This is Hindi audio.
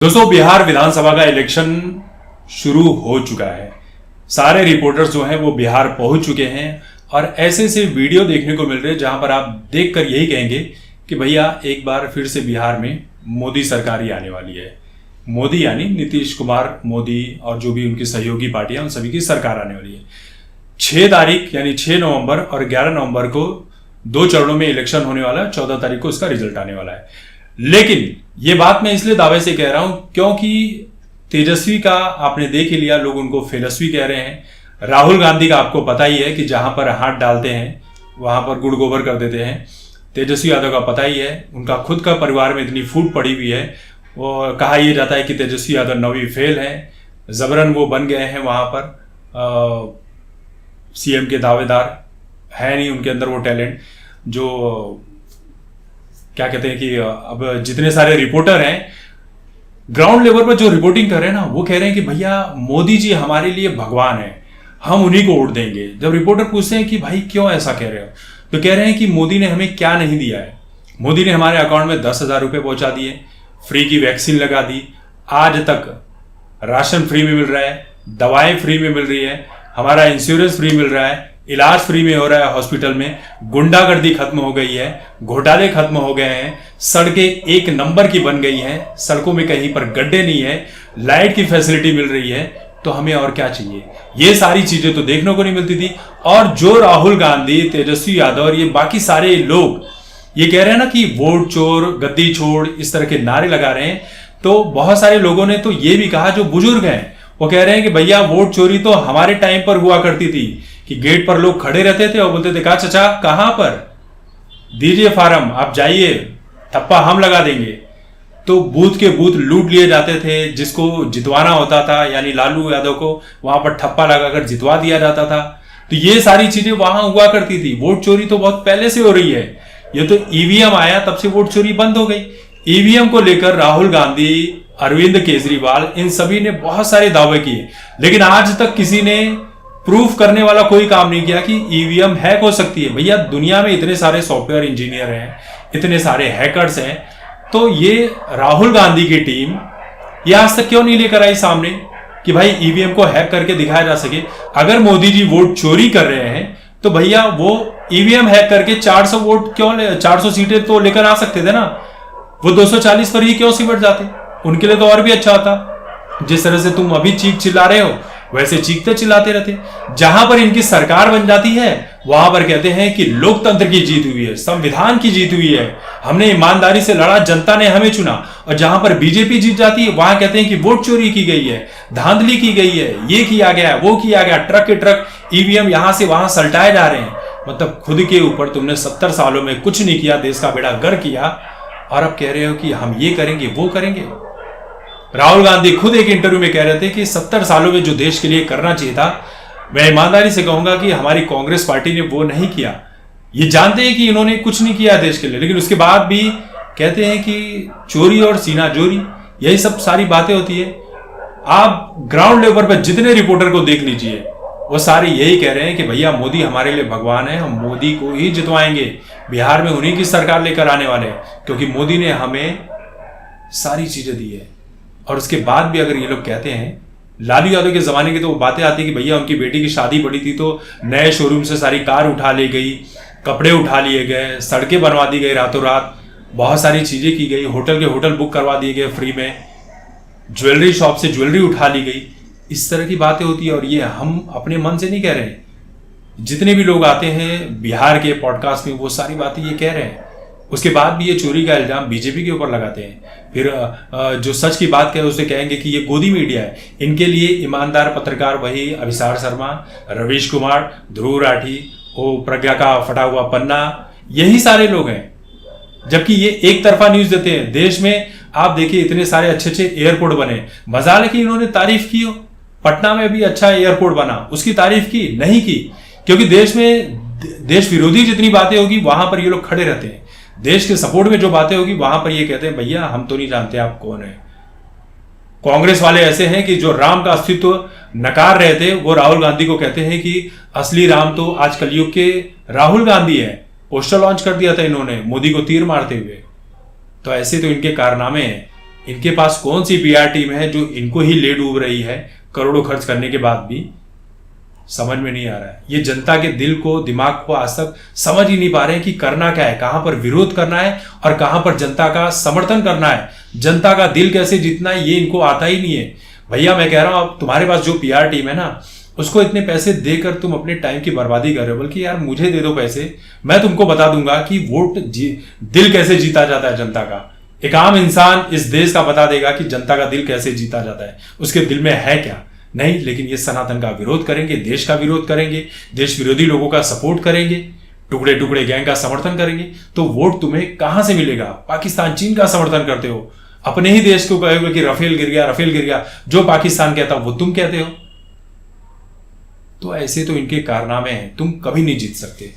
दोस्तों, बिहार विधानसभा का इलेक्शन शुरू हो चुका है। सारे रिपोर्टर्स जो हैं वो बिहार पहुंच चुके हैं और ऐसे ऐसे वीडियो देखने को मिल रहे हैं जहां पर आप देखकर यही कहेंगे कि भैया एक बार फिर से बिहार में मोदी सरकार ही आने वाली है। मोदी यानी नीतीश कुमार मोदी और जो भी उनकी सहयोगी पार्टियां उन सभी की सरकार आने वाली है। 6 तारीख यानी 6 नवंबर और 11 नवंबर को 2 चरणों में इलेक्शन होने वाला है। 14 तारीख को इसका रिजल्ट आने वाला है। लेकिन ये बात मैं इसलिए दावे से कह रहा हूं क्योंकि तेजस्वी का आपने देख ही लिया, लोग उनको फेलस्वी कह रहे हैं। राहुल गांधी का आपको पता ही है कि जहां पर हाथ डालते हैं वहां पर गुड़ गोबर कर देते हैं। तेजस्वी यादव का पता ही है, उनका खुद का परिवार में इतनी फूट पड़ी हुई है। वो कहा यह जाता है कि तेजस्वी यादव 9वीं फेल है, जबरन वो बन गए हैं वहां पर सीएम के दावेदार। है नहीं उनके अंदर वो टैलेंट जो क्या कहते हैं कि अब जितने सारे रिपोर्टर हैं ग्राउंड लेवल पर जो रिपोर्टिंग कर रहे हैं ना, वो कह रहे हैं कि भैया मोदी जी हमारे लिए भगवान है, हम उन्हीं को वोट देंगे। जब रिपोर्टर पूछते हैं कि भाई क्यों ऐसा कह रहे हो, तो कह रहे हैं कि मोदी ने हमें क्या नहीं दिया है। मोदी ने हमारे अकाउंट में 10,000 रुपये पहुंचा दिए, फ्री की वैक्सीन लगा दी, आज तक राशन फ्री में मिल रहा है, दवाएं फ्री में मिल रही है, हमारा इंश्योरेंस फ्री मिल रहा है, इलाज फ्री में हो रहा है हॉस्पिटल में, गुंडागर्दी खत्म हो गई है, घोटाले खत्म हो गए हैं, सड़कें 1 नंबर की बन गई हैं, सड़कों में कहीं पर गड्ढे नहीं है, लाइट की फैसिलिटी मिल रही है। तो हमें और क्या चाहिए? ये सारी चीजें तो देखने को नहीं मिलती थी। और जो राहुल गांधी, तेजस्वी यादव और ये बाकी सारे लोग ये कह रहे हैं ना कि वोट चोर, गद्दी छोड़, इस तरह के नारे लगा रहे हैं, तो बहुत सारे लोगों ने तो ये भी कहा, जो बुजुर्ग हैं वो कह रहे हैं कि भैया वोट चोरी तो हमारे टाइम पर हुआ करती थी कि गेट पर लोग खड़े रहते थे और बोलते थे, कहा चाचा कहां पर दीजिए फार्म, आप जाइए, ठप्पा हम लगा देंगे। तो बूथ के बूथ लूट लिए जाते थे, जिसको जितवाना होता था यानी लालू यादव को वहां पर ठप्पा लगाकर जितवा दिया जाता था। तो ये सारी चीजें वहां हुआ करती थी। वोट चोरी तो बहुत पहले से हो रही है। ये तो ईवीएम आया तब से वोट चोरी बंद हो गई। ईवीएम को लेकर राहुल गांधी, अरविंद केजरीवाल, इन सभी ने बहुत सारे दावे किए, लेकिन आज तक किसी ने प्रूफ करने वाला कोई काम नहीं किया कि ईवीएम हैक हो सकती है। भैया दुनिया में इतने सारे सॉफ्टवेयर इंजीनियर हैं, इतने सारे हैकर्स हैं, तो ये राहुल गांधी की टीम ये आज तक क्यों नहीं लेकर आई सामने कि भाई ईवीएम को हैक करके दिखाया जा सके। अगर मोदी जी वोट चोरी कर रहे हैं तो भैया वो ईवीएम हैक करके 400 वोट क्यों 400 सीटें तो लेकर आ सकते थे ना। वो 240 पर ही क्यों सिमट जाते? उनके लिए तो और भी अच्छा होता। जिस तरह से तुम अभी चीख चिल्ला रहे हो वैसे चीखते चिल्लाते रहते। जहां पर इनकी सरकार बन जाती है वहां पर कहते हैं कि लोकतंत्र की जीत हुई है, संविधान की जीत हुई है, हमने ईमानदारी से लड़ा, जनता ने हमें चुना। और जहां पर बीजेपी जीत जाती है वहां कहते हैं कि वोट चोरी की गई है, धांधली की गई है, ये किया गया, वो किया गया, ट्रक के ट्रक ईवीएम यहां से वहां सल्टाए जा रहे हैं। मतलब खुद के ऊपर तुमने 70 सालों में कुछ नहीं किया, देश का बेड़ा गर्क किया, और अब कह रहे हो कि हम ये करेंगे वो करेंगे। राहुल गांधी खुद एक इंटरव्यू में कह रहे थे कि 70 सालों में जो देश के लिए करना चाहिए था, मैं ईमानदारी से कहूंगा कि हमारी कांग्रेस पार्टी ने वो नहीं किया। ये जानते हैं कि इन्होंने कुछ नहीं किया देश के लिए, लेकिन उसके बाद भी कहते हैं कि चोरी और सीना जोरी, यही सब सारी बातें होती है। आप ग्राउंड लेवल पर जितने रिपोर्टर को देख लीजिए, वो सारे यही कह रहे हैं कि भैया मोदी हमारे लिए भगवान है, हम मोदी को ही जितवाएंगे, बिहार में उन्हीं की सरकार लेकर आने वाले हैं, क्योंकि मोदी ने हमें सारी चीजें दी है। और उसके बाद भी अगर ये लोग कहते हैं, लालू यादव के जमाने की तो वो बातें आती है कि भैया उनकी बेटी की शादी पड़ी थी तो नए शोरूम से सारी कार उठा ली गई, कपड़े उठा लिए गए, सड़कें बनवा दी गई रातों रात, बहुत सारी चीजें की गई, होटल के होटल बुक करवा दिए गए फ्री में, ज्वेलरी शॉप से ज्वेलरी उठा ली गई। इस तरह की बातें होती है और ये हम अपने मन से नहीं कह रहे हैं। जितने भी लोग आते हैं बिहार के पॉडकास्ट में वो सारी बातें ये कह रहे हैं। उसके बाद भी ये चोरी का इल्जाम बीजेपी के ऊपर लगाते हैं। फिर जो सच की बात कहे उसे कहेंगे कि ये गोदी मीडिया है। इनके लिए ईमानदार पत्रकार वही अभिसार शर्मा, रवीश कुमार, ध्रुव राठी, वो प्रज्ञा का फटा हुआ पन्ना, यही सारे लोग हैं। जबकि ये एक तरफा न्यूज देते हैं। देश में आप देखिए इतने सारे अच्छे अच्छे एयरपोर्ट बने, मजाल है कि इन्होंने तारीफ की हो। पटना में भी अच्छा एयरपोर्ट बना, उसकी तारीफ की नहीं की, क्योंकि देश में देश विरोधी जितनी बातें होगी वहां पर ये लोग खड़े रहते हैं। देश के सपोर्ट में जो बातें होगी वहां पर ये कहते हैं भैया हम तो नहीं जानते आप कौन है। कांग्रेस वाले ऐसे हैं कि जो राम का अस्तित्व नकार रहे थे वो राहुल गांधी को कहते हैं कि असली राम तो आज कलयुग के राहुल गांधी है। पोस्टर लॉन्च कर दिया था इन्होंने मोदी को तीर मारते हुए। तो ऐसे तो इनके कारनामे हैं। इनके पास कौन सी पीआर टीम है जो इनको ही ले डूब रही है करोड़ों खर्च करने के बाद भी? समझ में नहीं आ रहा है। ये जनता के दिल को, दिमाग को आज तक समझ ही नहीं पा रहे हैं कि करना क्या है, कहां पर विरोध करना है और कहां पर जनता का समर्थन करना है, जनता का दिल कैसे जीतना है, ये इनको आता ही नहीं है। भैया मैं कह रहा हूं, अब तुम्हारे पास जो पीआर टीम है ना, उसको इतने पैसे देकर तुम अपने टाइम की बर्बादी कर रहे हो। बल्कि यार मुझे दे दो पैसे, मैं तुमको बता दूंगा कि वोट दिल कैसे जीता जाता है जनता का। एक आम इंसान इस देश का बता देगा कि जनता का दिल कैसे जीता जाता है, उसके दिल में है क्या। नहीं, लेकिन ये सनातन का विरोध करेंगे, देश का विरोध करेंगे, देश विरोधी लोगों का सपोर्ट करेंगे, टुकड़े टुकड़े गैंग का समर्थन करेंगे, तो वोट तुम्हें कहां से मिलेगा? पाकिस्तान, चीन का समर्थन करते हो, अपने ही देश को कहोगे कि राफेल गिर गया, राफेल गिर गया। जो पाकिस्तान कहता वो तुम कहते हो। तो ऐसे तो इनके कारनामे हैं, तुम कभी नहीं जीत सकते।